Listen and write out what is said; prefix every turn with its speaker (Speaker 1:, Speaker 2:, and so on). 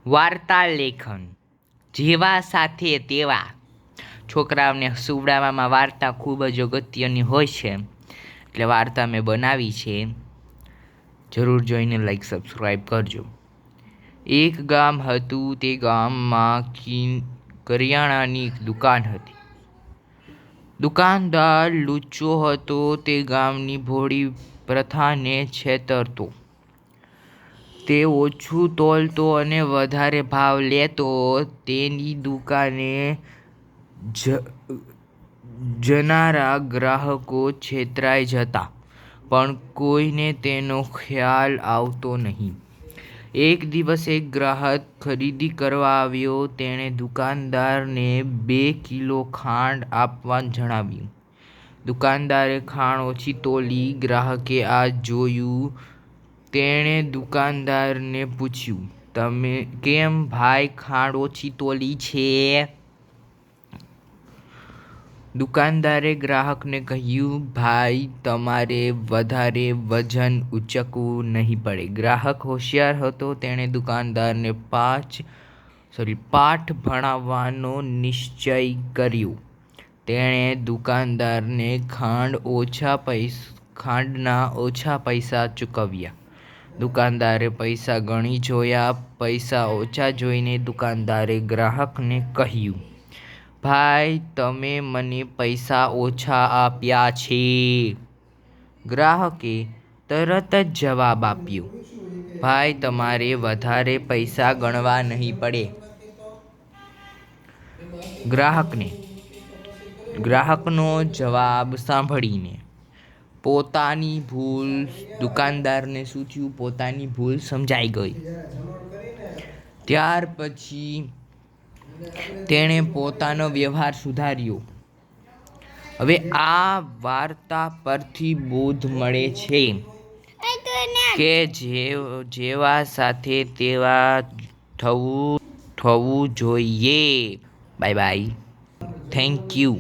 Speaker 1: વાર્તા લેખન જેવા સાથે તેવા. છોકરાઓને સુવડાવવામાં વાર્તા ખૂબ જ અગત્યની હોય છે, એટલે વાર્તા મેં બનાવી છે. જરૂર જોઈને લાઈક સબસ્ક્રાઈબ કરજો. એક ગામ હતું. તે ગામમાં કરિયાણાની દુકાન હતી. દુકાનદાર લુચ્ચો હતો. તે ગામની ભોળી પ્રજાને છેતરતો. તે ઓછું તોલતો અને વધારે ભાવ લેતો. તેની દુકાને જનારા ગ્રાહકો છેતરાઈ જતા, પણ કોઈને તેનો ખ્યાલ આવતો નહીં. એક દિવસ એક ગ્રાહક ખરીદી કરવા આવ્યો. તેણે દુકાનદારને 2 કિલો ખાંડ આપવા જણાવ્યું. દુકાનદારે ખાંડ ઓછી તોલી. ગ્રાહકે આ જોયું. તેણે દુકાનદારને પૂછ્યું, તમે કેમ ભાઈ ખાંડ ઓછી તોલી છે? દુકાનદારે ગ્રાહકને કહ્યું, ભાઈ તમારે વધારે વજન ઉચકવું નહીં પડે. ગ્રાહક હોશિયાર હતો. તેણે દુકાનદારને પાઠ ભણાવવાનો નિશ્ચય કર્યો. તેણે દુકાનદારને ખાંડના ઓછા પૈસા ચૂકવ્યા. દુકાનદારે પૈસા ગણી જોયા. પૈસા ઓછા જોઈને દુકાનદારે ગ્રાહકને કહ્યું, ભાઈ તમે મને પૈસા ઓછા આપ્યા છે. ગ્રાહકે તરત જ જવાબ આપ્યો, ભાઈ તમારે વધારે પૈસા ગણવા નહીં પડે. ગ્રાહકનો જવાબ સાંભળીને દુકાનદારને શું થયું? પોતાની ભૂલ સમજાઈ ગઈ. ત્યાર પછી તેણે પોતાનો વ્યવહાર સુધાર્યો. હવે આ વાર્તા પરથી બોધ મળે છે કે જેવા સાથે તેવા થવું જોઈએ. Bye bye. Thank you.